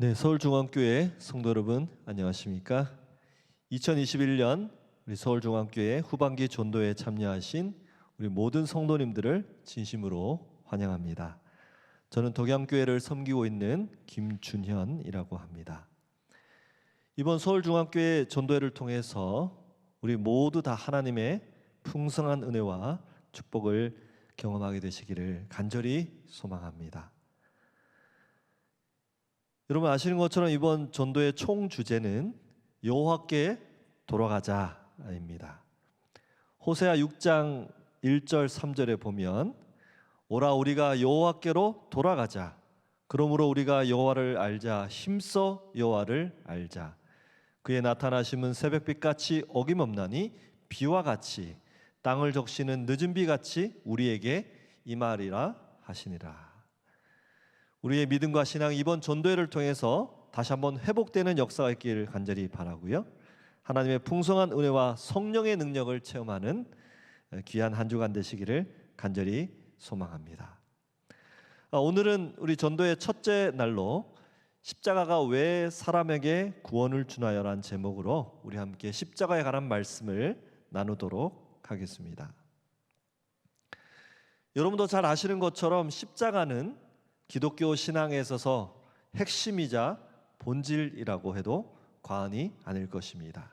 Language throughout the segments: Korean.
네, 서울중앙교회 성도 여러분 안녕하십니까? 2021년 우리 서울중앙교회 후반기 전도에 참여하신 우리 모든 성도님들을 진심으로 환영합니다. 저는 독양교회를 섬기고 있는 김준현이라고 합니다. 이번 서울중앙교회 전도회를 통해서 우리 모두 다 하나님의 풍성한 은혜와 축복을 경험하게 되시기를 간절히 소망합니다. 여러분 아시는 것처럼 이번 전도의 총 주제는 여호와께 돌아가자입니다. 호세아 6장 1절 3절에 보면 오라 우리가 여호와께로 돌아가자. 그러므로 우리가 여호와를 알자. 힘써 여호와를 알자. 그의 나타나심은 새벽빛같이 어김없나니 비와 같이 땅을 적시는 늦은 비같이 우리에게 임하리라 하시니라. 우리의 믿음과 신앙 이번 전도회를 통해서 다시 한번 회복되는 역사가 있기를 간절히 바라고요. 하나님의 풍성한 은혜와 성령의 능력을 체험하는 귀한 한 주간 되시기를 간절히 소망합니다. 오늘은 우리 전도의 첫째 날로 십자가가 왜 사람에게 구원을 주나요라는 제목으로 우리 함께 십자가에 관한 말씀을 나누도록 하겠습니다. 여러분도 잘 아시는 것처럼 십자가는 기독교 신앙에 있어서 핵심이자 본질이라고 해도 과언이 아닐 것입니다.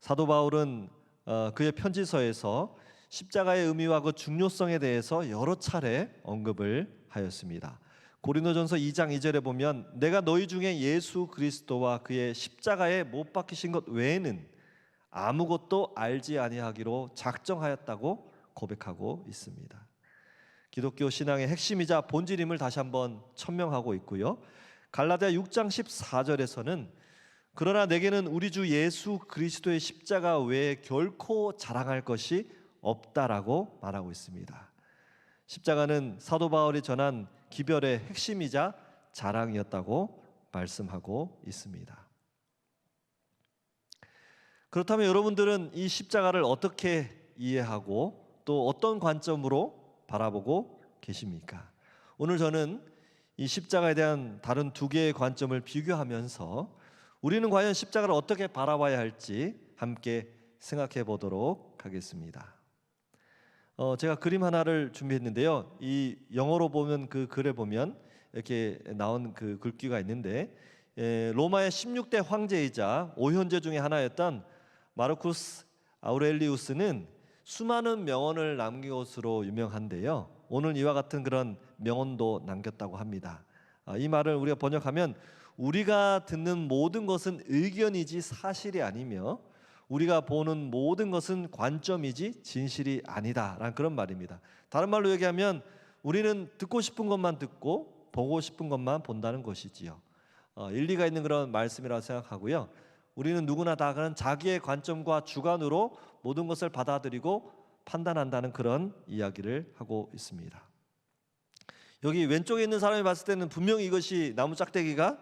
사도 바울은 그의 편지서에서 십자가의 의미와 그 중요성에 대해서 여러 차례 언급을 하였습니다. 고린도전서 2장 2절에 보면 내가 너희 중에 예수 그리스도와 그의 십자가에 못 박히신 것 외에는 아무것도 알지 아니하기로 작정하였다고 고백하고 있습니다. 기독교 신앙의 핵심이자 본질임을 다시 한번 천명하고 있고요. 갈라디아 6장 14절에서는 그러나 내게는 우리 주 예수 그리스도의 십자가 외에 결코 자랑할 것이 없다라고 말하고 있습니다. 십자가는 사도 바울이 전한 기별의 핵심이자 자랑이었다고 말씀하고 있습니다. 그렇다면 여러분들은 이 십자가를 어떻게 이해하고 또 어떤 관점으로 바라보고 계십니까? 오늘 저는 이 십자가에 대한 다른 두 개의 관점을 비교하면서 우리는 과연 십자가를 어떻게 바라봐야 할지 함께 생각해 보도록 하겠습니다. 제가 그림 하나를 준비했는데요. 이 영어로 보면 그 글에 보면 이렇게 나온 그 글귀가 있는데 로마의 16대 황제이자 오현제 중에 하나였던 마르쿠스 아우렐리우스는 수많은 명언을 남긴 것으로 유명한데요. 오늘 이와 같은 그런 명언도 남겼다고 합니다. 이 말을 우리가 번역하면 우리가 듣는 모든 것은 의견이지 사실이 아니며 우리가 보는 모든 것은 관점이지 진실이 아니다라는 그런 말입니다. 다른 말로 얘기하면 우리는 듣고 싶은 것만 듣고 보고 싶은 것만 본다는 것이지요. 일리가 있는 그런 말씀이라고 생각하고요. 우리는 누구나 다 그런 자기의 관점과 주관으로 모든 것을 받아들이고 판단한다는 그런 이야기를 하고 있습니다. 여기 왼쪽에 있는 사람이 봤을 때는 분명히 이것이 나무 짝대기가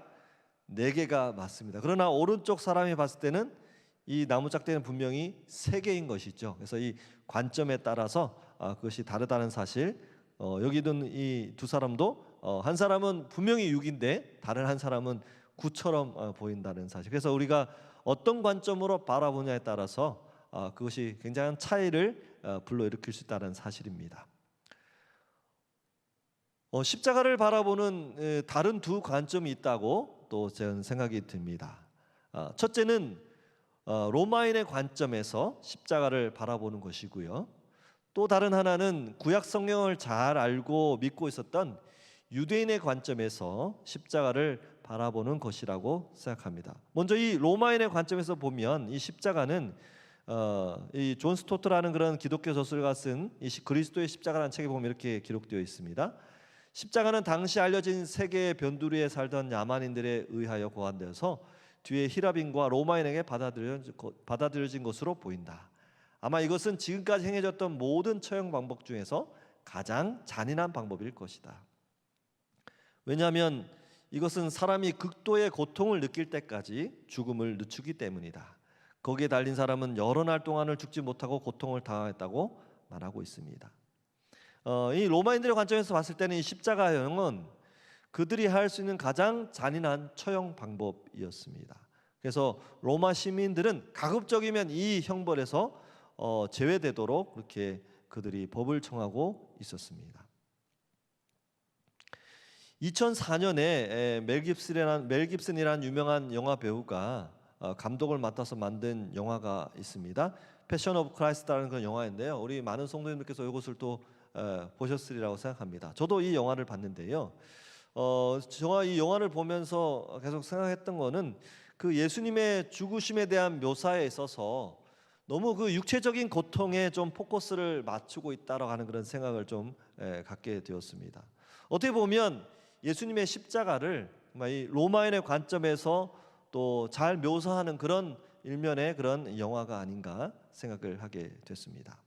4개가 맞습니다. 그러나 오른쪽 사람이 봤을 때는 이 나무 짝대기는 분명히 3개인 것이죠. 그래서 이 관점에 따라서 그것이 다르다는 사실. 여기 있는 이 두 사람도 한 사람은 분명히 6인데 다른 한 사람은 9처럼 보인다는 사실. 그래서 우리가 어떤 관점으로 바라보냐에 따라서 그것이 굉장한 차이를 불러일으킬 수 있다는 사실입니다. 십자가를 바라보는 다른 두 관점이 있다고 또 저는 생각이 듭니다. 첫째는 로마인의 관점에서 십자가를 바라보는 것이고요. 또 다른 하나는 구약 성경을 잘 알고 믿고 있었던 유대인의 관점에서 십자가를 바라보는 것이라고 생각합니다. 먼저 이 로마인의 관점에서 보면 이 십자가는 이 존 스토트라는 그런 기독교 저술가 쓴 이 그리스도의 십자가라는 책에 보면 이렇게 기록되어 있습니다. 십자가는 당시 알려진 세계의 변두리에 살던 야만인들에 의하여 고안되어서 뒤에 히라빈과 로마인에게 받아들여진 것으로 보인다. 아마 이것은 지금까지 행해졌던 모든 처형 방법 중에서 가장 잔인한 방법일 것이다. 왜냐하면 이것은 사람이 극도의 고통을 느낄 때까지 죽음을 늦추기 때문이다. 거기에 달린 사람은 여러 날 동안을 죽지 못하고 고통을 당했다고 말하고 있습니다. 이 로마인들의 관점에서 봤을 때는 이 십자가형은 그들이 할 수 있는 가장 잔인한 처형 방법이었습니다. 그래서 로마 시민들은 가급적이면 이 형벌에서 제외되도록 그렇게 그들이 법을 청하고 있었습니다. 2004년에 멜 깁슨이라는 유명한 영화 배우가 감독을 맡아서 만든 영화가 있습니다. 패션 오브 크라이스트라는 그런 영화인데요. 우리 많은 성도님들께서 이것을 또 보셨으리라고 생각합니다. 저도 이 영화를 봤는데요. 제가 이 영화를 보면서 계속 생각했던 거는 그 예수님의 죽으심에 대한 묘사에 있어서 너무 그 육체적인 고통에 좀 포커스를 맞추고 있다라고 하는 그런 생각을 좀 갖게 되었습니다. 어떻게 보면 예수님의 십자가를 이 로마인의 관점에서 또 잘 묘사하는 그런 일면의 그런 영화가 아닌가 생각을 하게 됐습니다.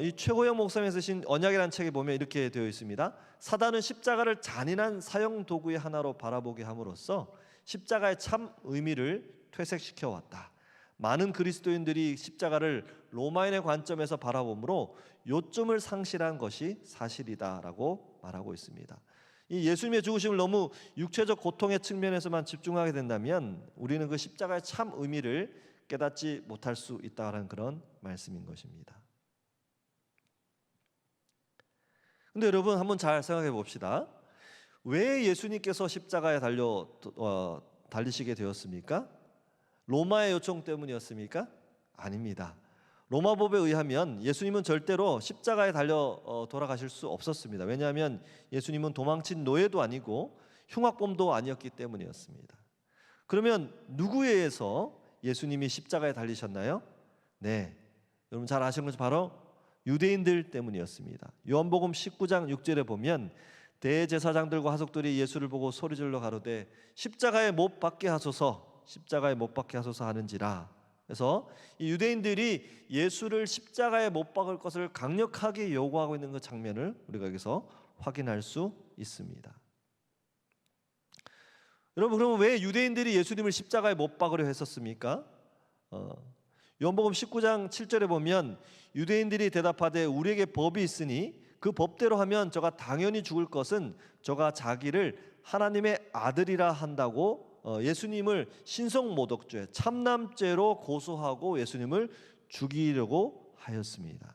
이 최고영 목사님이 쓰신 언약이라는 책에 보면 이렇게 되어 있습니다. 사단은 십자가를 잔인한 사형 도구의 하나로 바라보게 함으로써 십자가의 참 의미를 퇴색시켜 왔다. 많은 그리스도인들이 십자가를 로마인의 관점에서 바라보므로 요점을 상실한 것이 사실이다라고 말하고 있습니다. 이 예수님의 죽으심을 너무 육체적 고통의 측면에서만 집중하게 된다면 우리는 그 십자가의 참 의미를 깨닫지 못할 수 있다는 그런 말씀인 것입니다. 근데 여러분 한번 잘 생각해 봅시다. 왜 예수님께서 십자가에 달리시게 되었습니까? 로마의 요청 때문이었습니까? 아닙니다. 로마법에 의하면 예수님은 절대로 십자가에 달려 돌아가실 수 없었습니다. 왜냐하면 예수님은 도망친 노예도 아니고 흉악범도 아니었기 때문이었습니다. 그러면 누구에 의해서 예수님이 십자가에 달리셨나요? 네, 여러분 잘 아시는 것이 바로 유대인들 때문이었습니다. 요한복음 19장 6절에 보면 대제사장들과 하석들이 예수를 보고 소리질러 가로되 십자가에 못 박게 하소서, 십자가에 못 박게 하소서 하는지라. 그래서 이 유대인들이 예수를 십자가에 못 박을 것을 강력하게 요구하고 있는 그 장면을 우리가 여기서 확인할 수 있습니다. 여러분, 그러면 왜 유대인들이 예수님을 십자가에 못 박으려 했었습니까? 요한복음 19장 7절에 보면 유대인들이 대답하되 우리에게 법이 있으니 그 법대로 하면 저가 당연히 죽을 것은 저가 자기를 하나님의 아들이라 한다고 예수님을 신성모독죄, 참남죄로 고소하고 예수님을 죽이려고 하였습니다.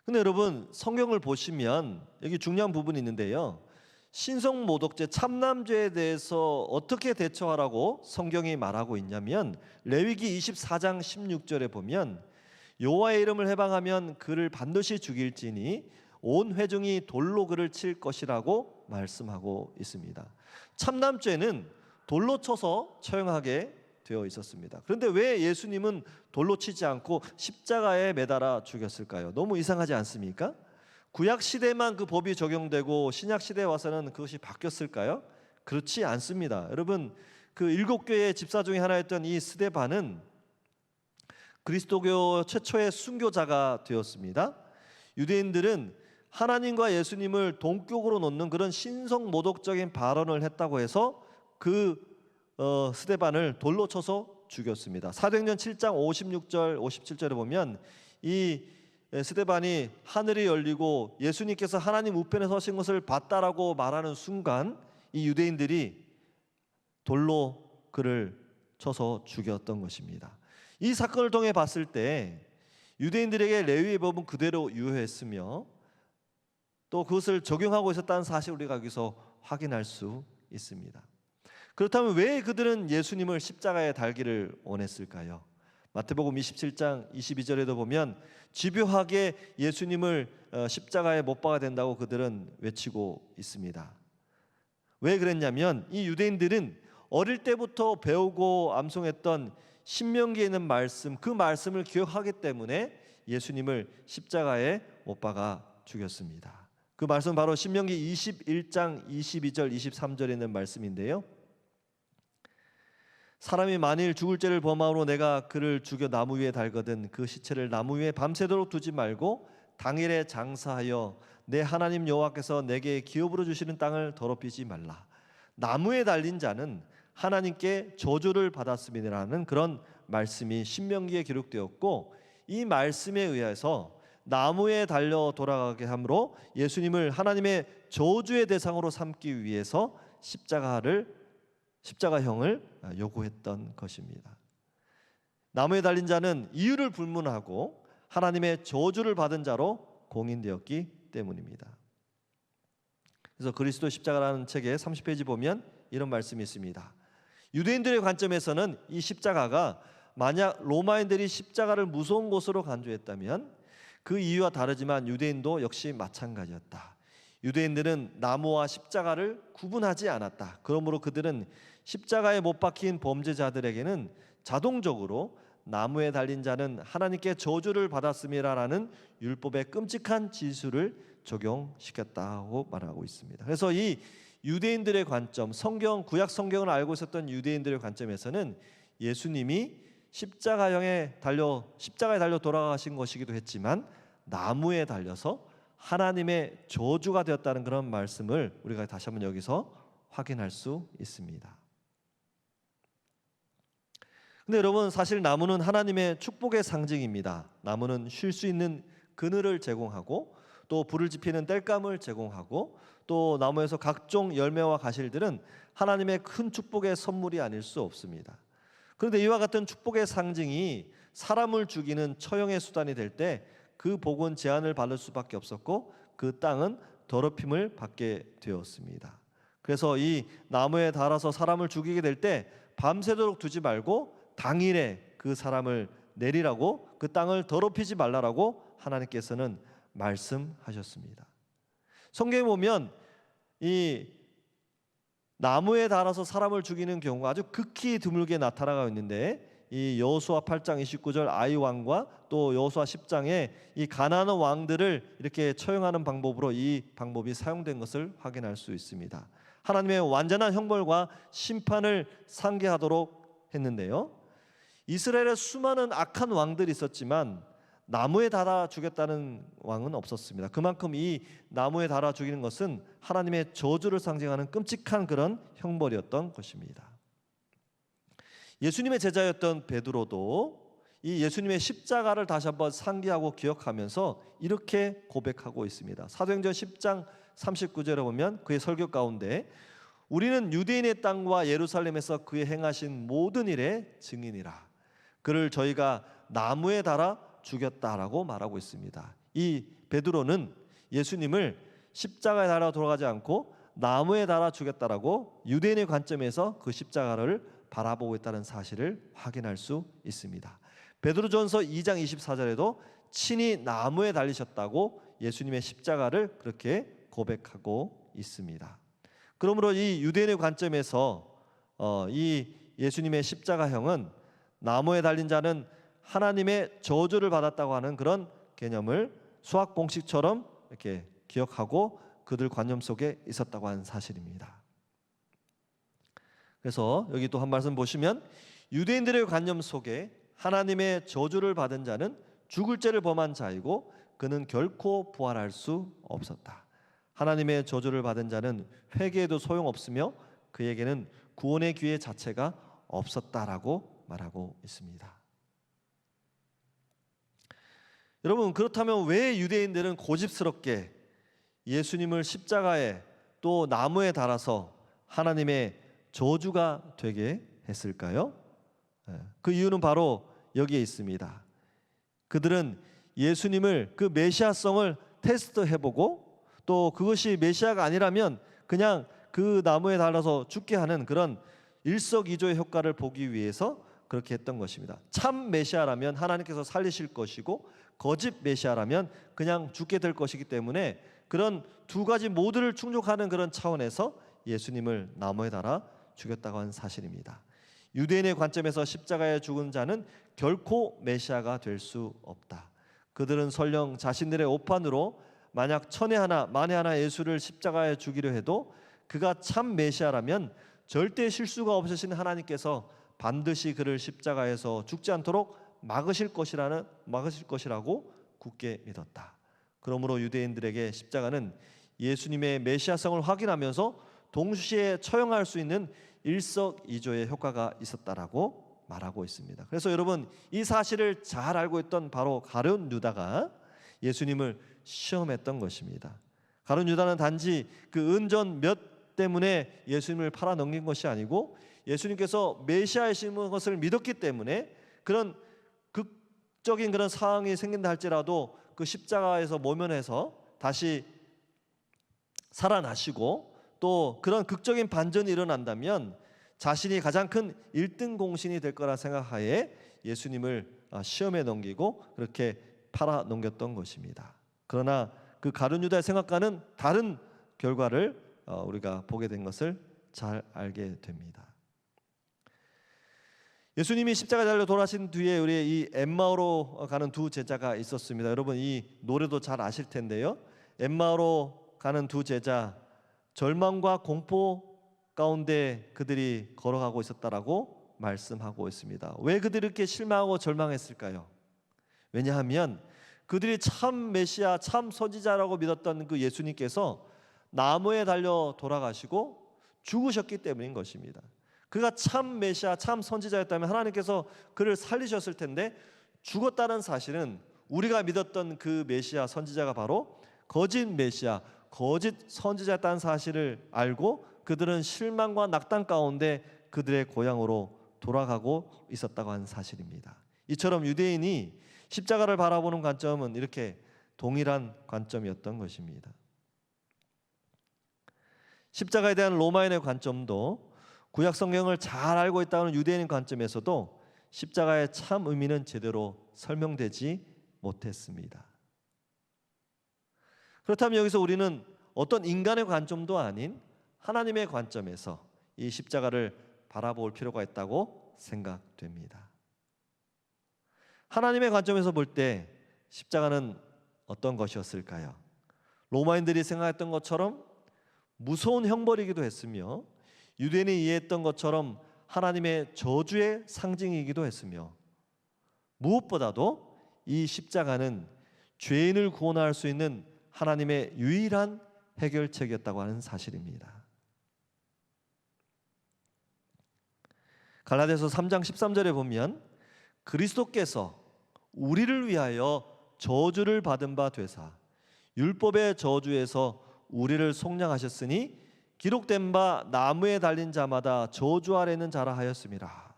근데 여러분 성경을 보시면 여기 중요한 부분이 있는데요. 신성모독죄, 참남죄에 대해서 어떻게 대처하라고 성경이 말하고 있냐면 레위기 24장 16절에 보면 여호와의 이름을 해방하면 그를 반드시 죽일지니 온 회중이 돌로 그를 칠 것이라고 말씀하고 있습니다. 참남죄는 돌로 쳐서 처형하게 되어 있었습니다. 그런데 왜 예수님은 돌로 치지 않고 십자가에 매달아 죽였을까요? 너무 이상하지 않습니까? 구약 시대만 그 법이 적용되고 신약 시대에 와서는 그것이 바뀌었을까요? 그렇지 않습니다. 여러분, 그 7교의 집사 중에 하나였던 이 스데반은 그리스도교 최초의 순교자가 되었습니다. 유대인들은 하나님과 예수님을 동격으로 놓는 그런 신성모독적인 발언을 했다고 해서 그 스데반을 돌로 쳐서 죽였습니다. 사도행전 7장 56절 57절에 보면 이 스데반이 하늘이 열리고 예수님께서 하나님 우편에 서신 것을 봤다라고 말하는 순간 이 유대인들이 돌로 그를 쳐서 죽였던 것입니다. 이 사건을 통해 봤을 때 유대인들에게 레위의 법은 그대로 유효했으며 또 그것을 적용하고 있었다는 사실을 우리가 여기서 확인할 수 있습니다. 그렇다면 왜 그들은 예수님을 십자가에 달기를 원했을까요? 마태복음 27장 22절에도 보면 집요하게 예수님을 십자가에 못 박아야 된다고 그들은 외치고 있습니다. 왜 그랬냐면 이 유대인들은 어릴 때부터 배우고 암송했던 신명기에 있는 말씀, 그 말씀을 기억하기 때문에 예수님을 십자가에 못 박아 죽였습니다. 그 말씀은 바로 신명기 21장 22절 23절에 있는 말씀인데요. 사람이 만일 죽을 죄를 범함으로 내가 그를 죽여 나무 위에 달거든 그 시체를 나무 위에 밤새도록 두지 말고 당일에 장사하여 내 하나님 여호와께서 내게 기업으로 주시는 땅을 더럽히지 말라. 나무에 달린 자는 하나님께 저주를 받았음이라는 그런 말씀이 신명기에 기록되었고 이 말씀에 의해서 나무에 달려 돌아가게 함으로 예수님을 하나님의 저주의 대상으로 삼기 위해서 십자가형을 요구했던 것입니다. 나무에 달린 자는 이유를 불문하고 하나님의 저주를 받은 자로 공인되었기 때문입니다. 그래서 그리스도 십자가라는 책의 30페이지 보면 이런 말씀이 있습니다. 유대인들의 관점에서는 이 십자가가 만약 로마인들이 십자가를 무서운 것으로 간주했다면 그 이유와 다르지만 유대인도 역시 마찬가지였다. 유대인들은 나무와 십자가를 구분하지 않았다. 그러므로 그들은 십자가에 못 박힌 범죄자들에게는 자동적으로 나무에 달린 자는 하나님께 저주를 받았음이라는 율법의 끔찍한 진술을 적용시켰다고 말하고 있습니다. 그래서 이 유대인들의 관점, 구약 성경을 알고 있었던 유대인들의 관점에서는 예수님이 십자가에 달려 돌아가신 것이기도 했지만 나무에 달려서 하나님의 저주가 되었다는 그런 말씀을 우리가 다시 한번 여기서 확인할 수 있습니다. 근데 여러분, 사실 나무는 하나님의 축복의 상징입니다. 나무는 쉴 수 있는 그늘을 제공하고 또 불을 지피는 땔감을 제공하고 또 나무에서 각종 열매와 가실들은 하나님의 큰 축복의 선물이 아닐 수 없습니다. 그런데 이와 같은 축복의 상징이 사람을 죽이는 처형의 수단이 될 때 그 복은 제한을 받을 수밖에 없었고 그 땅은 더럽힘을 받게 되었습니다. 그래서 이 나무에 달아서 사람을 죽이게 될 때 밤새도록 두지 말고 당일에 그 사람을 내리라고, 그 땅을 더럽히지 말라라고 하나님께서는 말씀하셨습니다. 성경에 보면 이 나무에 달아서 사람을 죽이는 경우가 아주 극히 드물게 나타나고 있는데, 이 여호수아 8장 29절 아이 왕과 또 여호수아 10장에 이 가나안 왕들을 이렇게 처형하는 방법으로 이 방법이 사용된 것을 확인할 수 있습니다. 하나님의 완전한 형벌과 심판을 상기하도록 했는데요, 이스라엘에 수많은 악한 왕들이 있었지만 나무에 달아 죽였다는 왕은 없었습니다. 그만큼 이 나무에 달아 죽이는 것은 하나님의 저주를 상징하는 끔찍한 그런 형벌이었던 것입니다. 예수님의 제자였던 베드로도 이 예수님의 십자가를 다시 한번 상기하고 기억하면서 이렇게 고백하고 있습니다. 사도행전 10장 39절에 보면 그의 설교 가운데 우리는 유대인의 땅과 예루살렘에서 그의 행하신 모든 일의 증인이라. 그를 저희가 나무에 달아 죽였다라고 말하고 있습니다. 이 베드로는 예수님을 십자가에 달아 돌아가지 않고 나무에 달아 죽였다라고 유대인의 관점에서 그 십자가를 바라보고 있다는 사실을 확인할 수 있습니다. 베드로전서 2장 24절에도 친히 나무에 달리셨다고 예수님의 십자가를 그렇게 고백하고 있습니다. 그러므로 이 유대인의 관점에서 이 예수님의 십자가형은 나무에 달린 자는 하나님의 저주를 받았다고 하는 그런 개념을 수학 공식처럼 이렇게 기억하고 그들 관념 속에 있었다고 하는 사실입니다. 그래서 여기 또 한 말씀 보시면 유대인들의 관념 속에 하나님의 저주를 받은 자는 죽을 죄를 범한 자이고 그는 결코 부활할 수 없었다. 하나님의 저주를 받은 자는 회개해도 소용없으며 그에게는 구원의 기회 자체가 없었다라고 말하고 있습니다. 여러분, 그렇다면 왜 유대인들은 고집스럽게 예수님을 십자가에 또 나무에 달아서 하나님의 저주가 되게 했을까요? 그 이유는 바로 여기에 있습니다. 그들은 예수님을 그 메시아성을 테스트해보고 또 그것이 메시아가 아니라면 그냥 그 나무에 달아서 죽게 하는 그런 일석이조의 효과를 보기 위해서 그렇게 했던 것입니다. 참 메시아라면 하나님께서 살리실 것이고 거짓 메시아라면 그냥 죽게 될 것이기 때문에 그런 두 가지 모두를 충족하는 그런 차원에서 예수님을 나무에 달아 죽였다고 하는 사실입니다. 유대인의 관점에서 십자가에 죽은 자는 결코 메시아가 될 수 없다. 그들은 설령 자신들의 오판으로 만약 천에 하나 만에 하나 예수를 십자가에 죽이려 해도 그가 참 메시아라면 절대 실수가 없으신 하나님께서 반드시 그를 십자가에서 죽지 않도록 막으실 것이라고 굳게 믿었다. 그러므로 유대인들에게 십자가는 예수님의 메시아성을 확인하면서 동시에 처형할 수 있는 일석이조의 효과가 있었다라고 말하고 있습니다. 그래서 여러분, 이 사실을 잘 알고 있던 바로 가룟 유다가 예수님을 시험했던 것입니다. 가룟 유다는 단지 그 은전 몇 때문에 예수님을 팔아 넘긴 것이 아니고 예수님께서 메시아이신 것을 믿었기 때문에 그런 극적인 그런 상황이 생긴다 할지라도 그 십자가에서 모면해서 다시 살아나시고 또 그런 극적인 반전이 일어난다면 자신이 가장 큰 1등 공신이 될 거라 생각하에 예수님을 시험에 넘기고 그렇게 팔아 넘겼던 것입니다. 그러나 그 가룟 유다의 생각과는 다른 결과를 우리가 보게 된 것을 잘 알게 됩니다. 예수님이 십자가에 달려 돌아가신 뒤에 우리 이 엠마오로 가는 두 제자가 있었습니다. 여러분 이 노래도 잘 아실 텐데요. 엠마오로 가는 두 제자, 절망과 공포 가운데 그들이 걸어가고 있었다라고 말씀하고 있습니다. 왜 그들이 이렇게 실망하고 절망했을까요? 왜냐하면 그들이 참 메시아, 참 선지자라고 믿었던 그 예수님께서 나무에 달려 돌아가시고 죽으셨기 때문인 것입니다. 그가 참 메시아, 참 선지자였다면 하나님께서 그를 살리셨을 텐데 죽었다는 사실은 우리가 믿었던 그 메시아, 선지자가 바로 거짓 메시아, 거짓 선지자였다는 사실을 알고 그들은 실망과 낙담 가운데 그들의 고향으로 돌아가고 있었다고 하는 사실입니다. 이처럼 유대인이 십자가를 바라보는 관점은 이렇게 동일한 관점이었던 것입니다. 십자가에 대한 로마인의 관점도 구약 성경을 잘 알고 있다는 유대인 관점에서도 십자가의 참 의미는 제대로 설명되지 못했습니다. 그렇다면 여기서 우리는 어떤 인간의 관점도 아닌 하나님의 관점에서 이 십자가를 바라볼 필요가 있다고 생각됩니다. 하나님의 관점에서 볼 때 십자가는 어떤 것이었을까요? 로마인들이 생각했던 것처럼 무서운 형벌이기도 했으며 유대인이 이해했던 것처럼 하나님의 저주의 상징이기도 했으며 무엇보다도 이 십자가는 죄인을 구원할 수 있는 하나님의 유일한 해결책이었다고 하는 사실입니다. 갈라디아서 3장 13절에 보면 그리스도께서 우리를 위하여 저주를 받은 바 되사 율법의 저주에서 우리를 속량하셨으니 기록된 바 나무에 달린 자마다 저주 아래 있는 자라 하였음이라.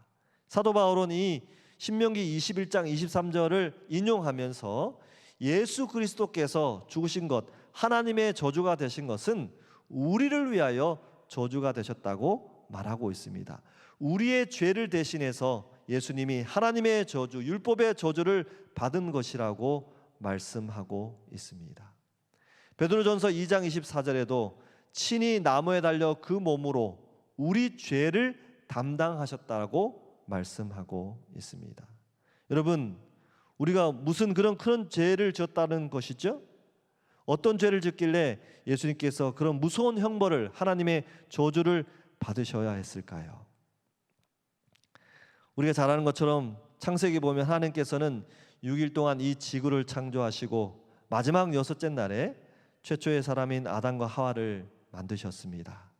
사도 바울은 이 신명기 21장 23절을 인용하면서 예수 그리스도께서 죽으신 것, 하나님의 저주가 되신 것은 우리를 위하여 저주가 되셨다고 말하고 있습니다. 우리의 죄를 대신해서 예수님이 하나님의 저주, 율법의 저주를 받은 것이라고 말씀하고 있습니다. 베드로전서 2장 24절에도 친히 나무에 달려 그 몸으로 우리 죄를 담당하셨다고 말씀하고 있습니다. 여러분, 우리가 무슨 그런 큰 죄를 지었다는 것이죠? 어떤 죄를 짓길래 예수님께서 그런 무서운 형벌을, 하나님의 저주를 받으셔야 했을까요? 우리가 잘 아는 것처럼 창세기 보면 하나님께서는 6일 동안 이 지구를 창조하시고 마지막 6째 날에 최초의 사람인 아담과 하와를 만드셨습니다.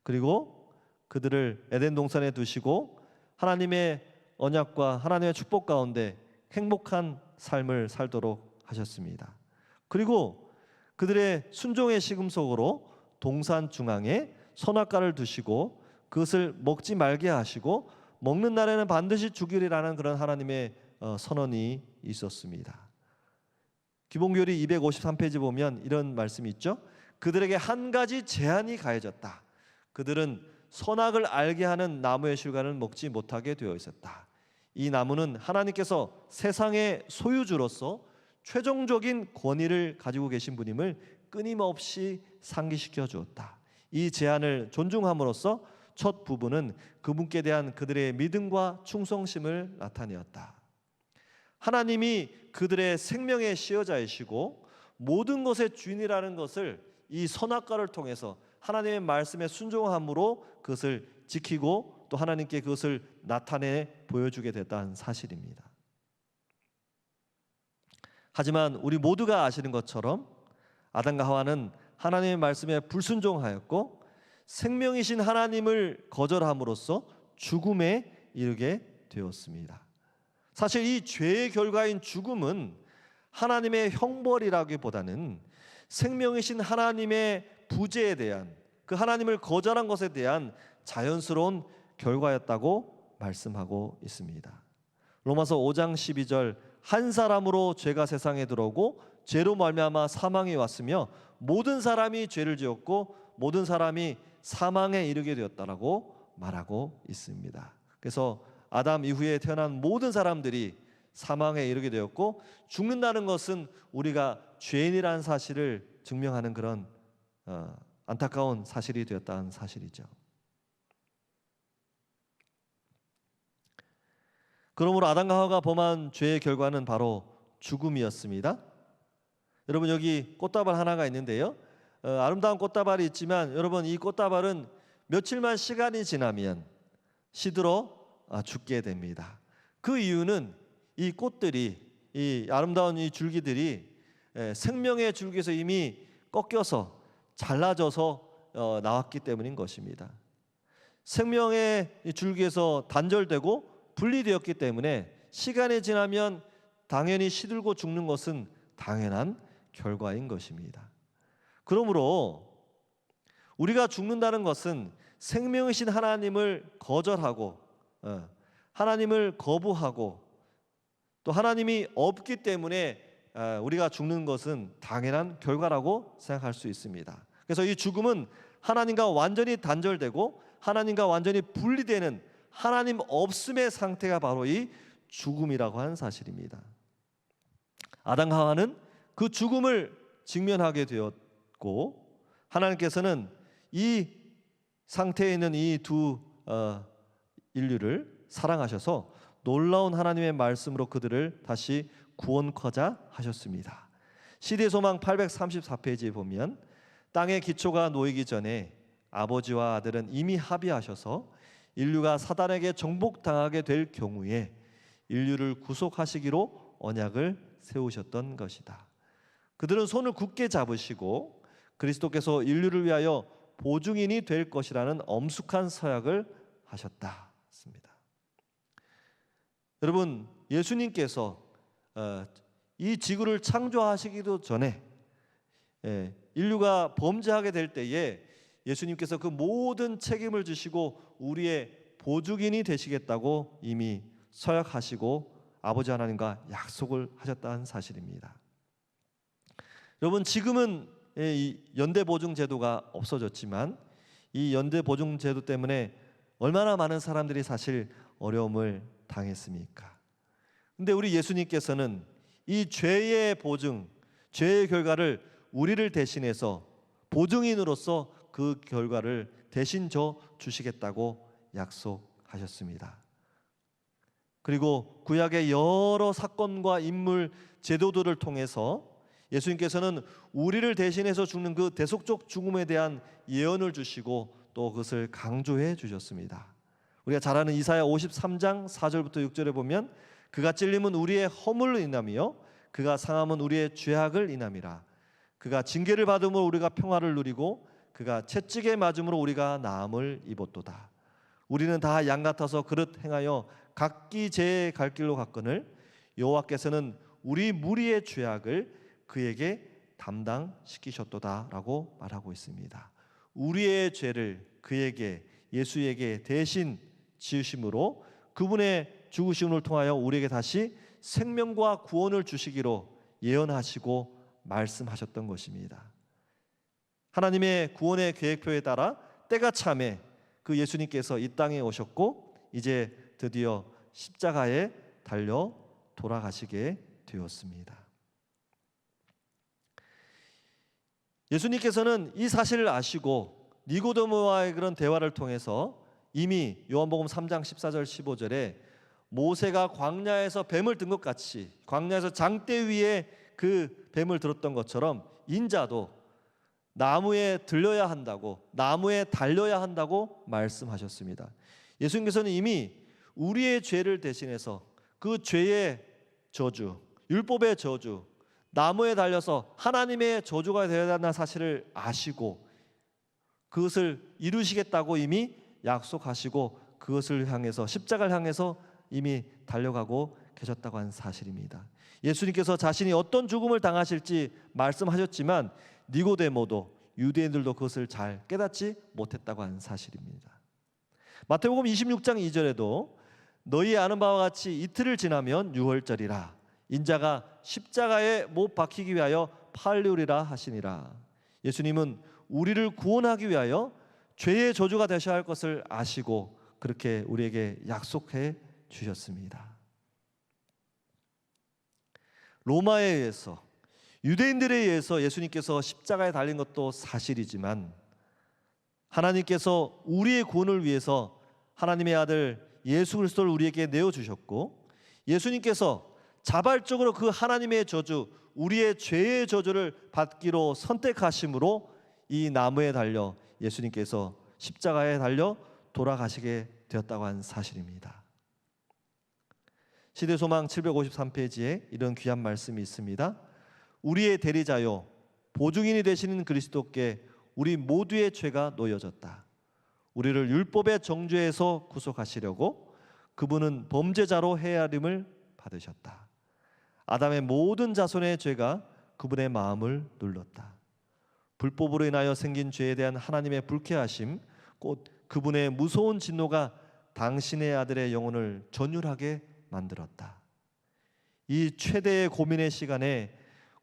그리고 그들을 에덴 동산에 두시고 하나님의 언약과 하나님의 축복 가운데 행복한 삶을 살도록 하셨습니다. 그리고 그들의 순종의 시금 속으로 동산 중앙에 선악과를 두시고 그것을 먹지 말게 하시고 먹는 날에는 반드시 죽이리라는 그런 하나님의 선언이 있었습니다. 기본교리 253페이지 보면 이런 말씀이 있죠. 그들에게 한 가지 제한이 가해졌다. 그들은 선악을 알게 하는 나무의 실과는 먹지 못하게 되어 있었다. 이 나무는 하나님께서 세상의 소유주로서 최종적인 권위를 가지고 계신 분임을 끊임없이 상기시켜 주었다. 이 제한을 존중함으로써 첫 부분은 그분께 대한 그들의 믿음과 충성심을 나타내었다. 하나님이 그들의 생명의 시여자이시고 모든 것의 주인이라는 것을 이 선악과를 통해서 하나님의 말씀에 순종함으로 그것을 지키고 또 하나님께 그것을 나타내 보여주게 됐다는 사실입니다. 하지만 우리 모두가 아시는 것처럼 아담과 하와는 하나님의 말씀에 불순종하였고 생명이신 하나님을 거절함으로써 죽음에 이르게 되었습니다. 사실 이 죄의 결과인 죽음은 하나님의 형벌이라기보다는 생명이신 하나님의 부재에 대한, 그 하나님을 거절한 것에 대한 자연스러운 결과였다고 말씀하고 있습니다. 로마서 5장 12절, 한 사람으로 죄가 세상에 들어오고 죄로 말미암아 사망이 왔으며 모든 사람이 죄를 지었고 모든 사람이 사망에 이르게 되었다라고 말하고 있습니다. 그래서 아담 이후에 태어난 모든 사람들이 사망에 이르게 되었고, 죽는다는 것은 우리가 죄인이라는 사실을 증명하는 그런 안타까운 사실이 되었다는 사실이죠. 그러므로 아담과 하와가 범한 죄의 결과는 바로 죽음이었습니다. 여러분, 여기 꽃다발 하나가 있는데요, 아름다운 꽃다발이 있지만 여러분, 이 꽃다발은 며칠만 시간이 지나면 시들어 죽게 됩니다. 그 이유는 이 꽃들이, 이 아름다운 이 줄기들이 생명의 줄기에서 이미 꺾여서 잘라져서 나왔기 때문인 것입니다. 생명의 줄기에서 단절되고 분리되었기 때문에 시간이 지나면 당연히 시들고 죽는 것은 당연한 결과인 것입니다. 그러므로 우리가 죽는다는 것은 생명이신 하나님을 거절하고 하나님을 거부하고 또 하나님이 없기 때문에 우리가 죽는 것은 당연한 결과라고 생각할 수 있습니다. 그래서 이 죽음은 하나님과 완전히 단절되고 하나님과 완전히 분리되는 하나님 없음의 상태가 바로 이 죽음이라고 하는 사실입니다. 아담과 하와는 그 죽음을 직면하게 되었고, 하나님께서는 이 상태에 있는 이 두 인류를 사랑하셔서 놀라운 하나님의 말씀으로 그들을 다시 구원코자 하셨습니다. 시대의 소망 834페이지에 보면, 땅의 기초가 놓이기 전에 아버지와 아들은 이미 합의하셔서 인류가 사단에게 정복당하게 될 경우에 인류를 구속하시기로 언약을 세우셨던 것이다. 그들은 손을 굳게 잡으시고 그리스도께서 인류를 위하여 보증인이 될 것이라는 엄숙한 서약을 하셨다. 여러분, 예수님께서 이 지구를 창조하시기도 전에 인류가 범죄하게 될 때에 예수님께서 그 모든 책임을 지시고 우리의 보증인이 되시겠다고 이미 서약하시고 아버지 하나님과 약속을 하셨다는 사실입니다. 여러분, 지금은 이 연대보증제도가 없어졌지만 이 연대보증제도 때문에 얼마나 많은 사람들이 사실 어려움을 당했습니까? 근데 우리 예수님께서는 이 죄의 보증, 죄의 결과를 우리를 대신해서 보증인으로서 그 결과를 대신 져 주시겠다고 약속하셨습니다. 그리고 구약의 여러 사건과 인물, 제도들을 통해서 예수님께서는 우리를 대신해서 죽는 그 대속적 죽음에 대한 예언을 주시고 또 그것을 강조해 주셨습니다. 우리가 잘 아는 이사야 53장 4절부터 6절에 보면, 그가 찔림은 우리의 허물로 인함이요 그가 상함은 우리의 죄악을 인함이라. 그가 징계를 받음으로 우리가 평화를 누리고 그가 채찍에 맞음으로 우리가 나음을 입었도다. 우리는 다 양 같아서 그릇 행하여 각기 제 갈 길로 갔거늘 여호와께서는 우리 무리의 죄악을 그에게 담당시키셨도다라고 말하고 있습니다. 우리의 죄를 그에게, 예수에게 대신 지으심으로 그분의 죽으심을 통하여 우리에게 다시 생명과 구원을 주시기로 예언하시고 말씀하셨던 것입니다. 하나님의 구원의 계획표에 따라 때가 참에 그 예수님께서 이 땅에 오셨고 이제 드디어 십자가에 달려 돌아가시게 되었습니다. 예수님께서는 이 사실을 아시고 니고데모와의 그런 대화를 통해서 이미 요한복음 3장 14절 15절에 모세가 광야에서 뱀을 든 것 같이, 광야에서 장대 위에 그 뱀을 들었던 것처럼 인자도 나무에 들려야 한다고, 나무에 달려야 한다고 말씀하셨습니다. 예수님께서는 이미 우리의 죄를 대신해서 그 죄의 저주, 율법의 저주, 나무에 달려서 하나님의 저주가 되어야 한다는 사실을 아시고 그것을 이루시겠다고 이미 약속하시고 그것을 향해서, 십자가를 향해서 이미 달려가고 계셨다고 하는 사실입니다. 예수님께서 자신이 어떤 죽음을 당하실지 말씀하셨지만 니고데모도 유대인들도 그것을 잘 깨닫지 못했다고 하는 사실입니다. 마태복음 26장 2절에도 너희 아는 바와 같이 이틀을 지나면 유월절이라 인자가 십자가에 못 박히기 위하여 팔리우리라 하시니라. 예수님은 우리를 구원하기 위하여 죄의 저주가 되셔야 할 것을 아시고 그렇게 우리에게 약속해 주셨습니다. 로마에 의해서, 유대인들에 의해서 예수님께서 십자가에 달린 것도 사실이지만 하나님께서 우리의 구원을 위해서 하나님의 아들 예수 그리스도를 우리에게 내어주셨고, 예수님께서 자발적으로 그 하나님의 저주, 우리의 죄의 저주를 받기로 선택하심으로 이 나무에 달려 예수님께서 십자가에 달려 돌아가시게 되었다고 하는 사실입니다. 시대소망 753페이지에 이런 귀한 말씀이 있습니다. 우리의 대리자요 보증인이 되시는 그리스도께 우리 모두의 죄가 놓여졌다. 우리를 율법의 정죄에서 구속하시려고 그분은 범죄자로 헤아림을 받으셨다. 아담의 모든 자손의 죄가 그분의 마음을 눌렀다. 불법으로 인하여 생긴 죄에 대한 하나님의 불쾌하심, 곧 그분의 무서운 진노가 당신의 아들의 영혼을 전율하게 만들었다. 이 최대의 고민의 시간에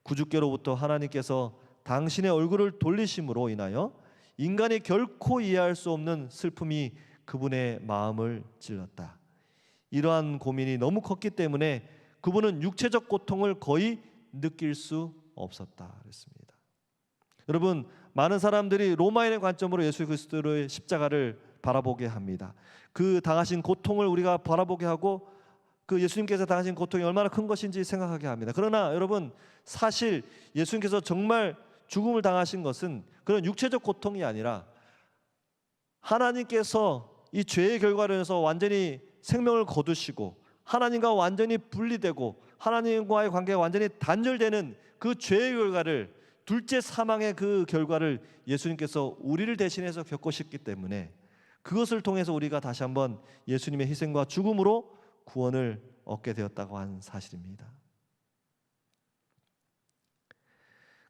구주께로부터 하나님께서 당신의 얼굴을 돌리심으로 인하여 인간이 결코 이해할 수 없는 슬픔이 그분의 마음을 찔렀다. 이러한 고민이 너무 컸기 때문에 그분은 육체적 고통을 거의 느낄 수 없었다 그랬습니다. 여러분, 많은 사람들이 로마인의 관점으로 예수 그리스도의 십자가를 바라보게 합니다. 그 당하신 고통을 우리가 바라보게 하고 그 예수님께서 당하신 고통이 얼마나 큰 것인지 생각하게 합니다. 그러나 여러분, 사실 예수님께서 정말 죽음을 당하신 것은 그런 육체적 고통이 아니라 하나님께서 이 죄의 결과로 해서 완전히 생명을 거두시고 하나님과 완전히 분리되고 하나님과의 관계가 완전히 단절되는 그 죄의 결과를, 둘째 사망의 그 결과를 예수님께서 우리를 대신해서 겪으셨기 때문에 그것을 통해서 우리가 다시 한번 예수님의 희생과 죽음으로 구원을 얻게 되었다고 하는 사실입니다.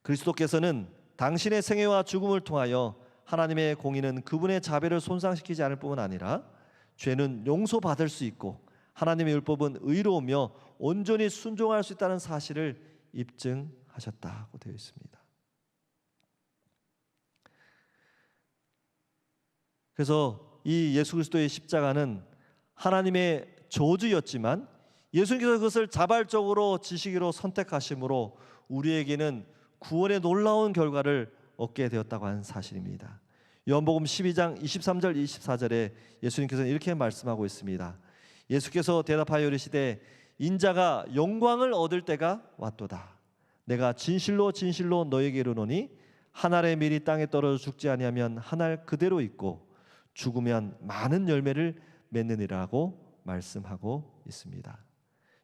그리스도께서는 당신의 생애와 죽음을 통하여 하나님의 공의는 그분의 자비를 손상시키지 않을 뿐만 아니라 죄는 용서받을 수 있고 하나님의 율법은 의로우며 온전히 순종할 수 있다는 사실을 입증하셨다고 되어 있습니다. 그래서 이 예수 그리스도의 십자가는 하나님의 저주였지만 예수님께서 그것을 자발적으로 지시기로 선택하심으로 우리에게는 구원의 놀라운 결과를 얻게 되었다고 하는 사실입니다. 요한복음 12장 23절 24절에 예수님께서는 이렇게 말씀하고 있습니다. 예수께서 대답하여 이르시되 인자가 영광을 얻을 때가 왔도다. 내가 진실로 진실로 너에게 이르노니 한 알의 밀이 땅에 떨어져 죽지 아니하면 한 알 그대로 있고 죽으면 많은 열매를 맺느니라고 말씀하고 있습니다.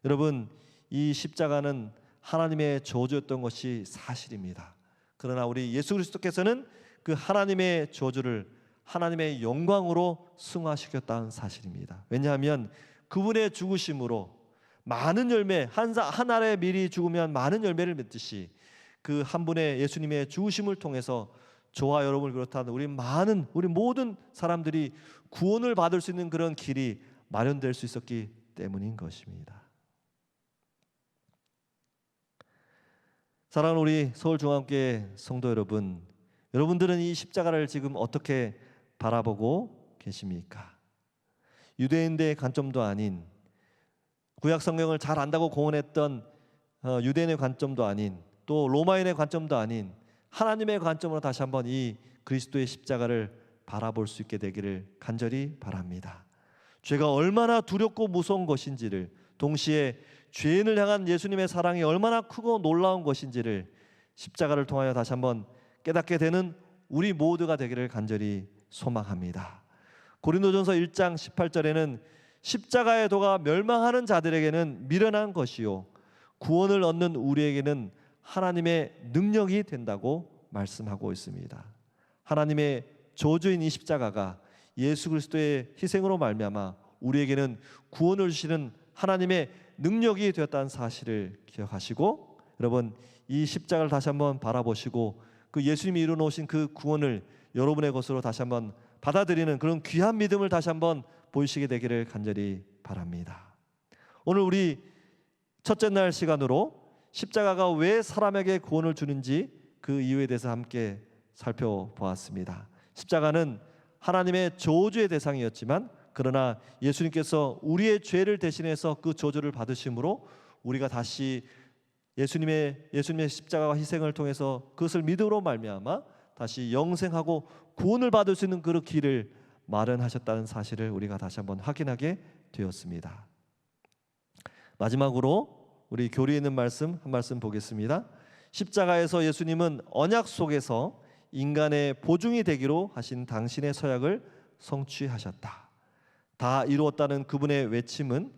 여러분, 이 십자가는 하나님의 저주였던 것이 사실입니다. 그러나 우리 예수 그리스도께서는 그 하나님의 저주를 하나님의 영광으로 승화시켰다는 사실입니다. 왜냐하면 그분의 죽으심으로 많은 열매, 한 알의 밀이 죽으면 많은 열매를 맺듯이 그 한 분의 예수님의 죽으심을 통해서 저와 여러분을 비롯한 우리 모든 사람들이 구원을 받을 수 있는 그런 길이 마련될 수 있었기 때문인 것입니다. 사랑하는 우리 서울중앙교회 성도 여러분, 여러분들은 이 십자가를 지금 어떻게 바라보고 계십니까? 유대인의 관점도 아닌, 구약 성경을 잘 안다고 공언했던 유대인의 관점도 아닌, 또 로마인의 관점도 아닌 하나님의 관점으로 다시 한번 이 그리스도의 십자가를 바라볼 수 있게 되기를 간절히 바랍니다. 죄가 얼마나 두렵고 무서운 것인지를, 동시에 죄인을 향한 예수님의 사랑이 얼마나 크고 놀라운 것인지를 십자가를 통하여 다시 한번 깨닫게 되는 우리 모두가 되기를 간절히 소망합니다. 고린도전서 1장 18절에는 십자가의 도가 멸망하는 자들에게는 미련한 것이요 구원을 얻는 우리에게는 하나님의 능력이 된다고 말씀하고 있습니다. 하나님의 저주인 이 십자가가 예수 그리스도의 희생으로 말미암아 우리에게는 구원을 주시는 하나님의 능력이 되었다는 사실을 기억하시고, 여러분 이 십자가를 다시 한번 바라보시고 그 예수님이 이루어놓으신 그 구원을 여러분의 것으로 다시 한번 받아들이는 그런 귀한 믿음을 다시 한번 보이시게 되기를 간절히 바랍니다. 오늘 우리 첫째 날 시간으로 십자가가 왜 사람에게 구원을 주는지 그 이유에 대해서 함께 살펴보았습니다. 십자가는 하나님의 저주의 대상이었지만, 그러나 예수님께서 우리의 죄를 대신해서 그 저주를 받으심으로 우리가 다시 예수님의 십자가와 희생을 통해서 그것을 믿음으로 말미암아 다시 영생하고 구원을 받을 수 있는 그 길을 마련하셨다는 사실을 우리가 다시 한번 확인하게 되었습니다. 마지막으로 우리 교리에 있는 말씀 한 말씀 보겠습니다. 십자가에서 예수님은 언약 속에서 인간의 보증이 되기로 하신 당신의 서약을 성취하셨다. 다 이루었다는 그분의 외침은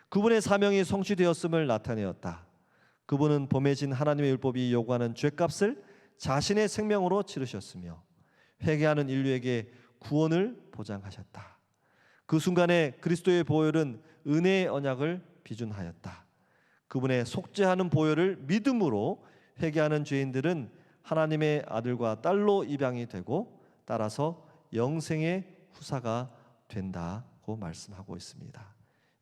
그분의 사명이 성취되었음을 나타내었다. 그분은 범해진 하나님의 율법이 요구하는 죄값을 자신의 생명으로 치르셨으며 회개하는 인류에게 구원을 보장하셨다. 그 순간에 그리스도의 보혈은 은혜의 언약을 비준하였다. 그분의 속죄하는 보혈을 믿음으로 회개하는 죄인들은 하나님의 아들과 딸로 입양이 되고 따라서 영생의 후사가 된다고 말씀하고 있습니다.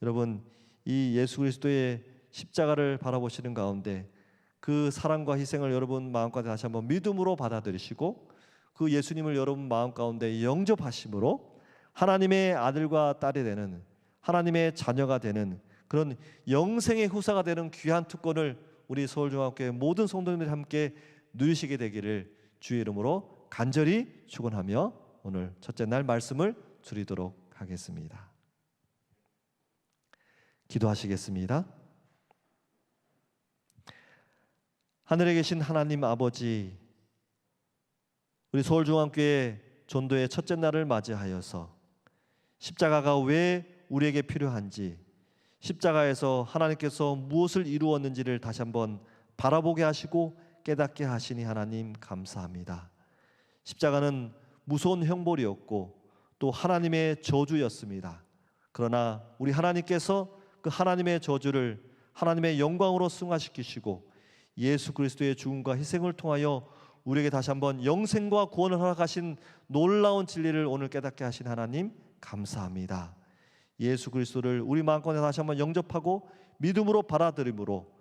여러분, 이 예수 그리스도의 십자가를 바라보시는 가운데 그 사랑과 희생을 여러분 마음가운데 다시 한번 믿음으로 받아들이시고 그 예수님을 여러분 마음 가운데 영접하심으로 하나님의 아들과 딸이 되는, 하나님의 자녀가 되는 그런 영생의 후사가 되는 귀한 특권을 우리 서울중앙교회 모든 성도님들이 함께 누리시게 되기를 주의 이름으로 간절히 축원하며 오늘 첫째 날 말씀을 드리도록 하겠습니다. 기도하시겠습니다. 하늘에 계신 하나님 아버지, 우리 서울중앙교회 전도의 첫째 날을 맞이하여서 십자가가 왜 우리에게 필요한지, 십자가에서 하나님께서 무엇을 이루었는지를 다시 한번 바라보게 하시고 깨닫게 하시니 하나님 감사합니다. 십자가는 무서운 형벌이었고 또 하나님의 저주였습니다. 그러나 우리 하나님께서 그 하나님의 저주를 하나님의 영광으로 승화시키시고 예수 그리스도의 죽음과 희생을 통하여 우리에게 다시 한번 영생과 구원을 허락하신 놀라운 진리를 오늘 깨닫게 하신 하나님 감사합니다. 예수 그리스도를 우리 마음가운데 다시 한번 영접하고 믿음으로 받아들임으로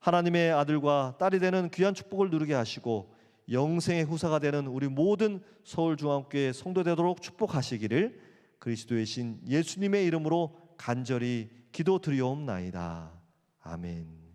하나님의 아들과 딸이 되는 귀한 축복을 누리게 하시고 영생의 후사가 되는 우리 모든 서울중앙교회 성도 되도록 축복하시기를 그리스도의 신 예수님의 이름으로 간절히 기도드리옵나이다. 아멘.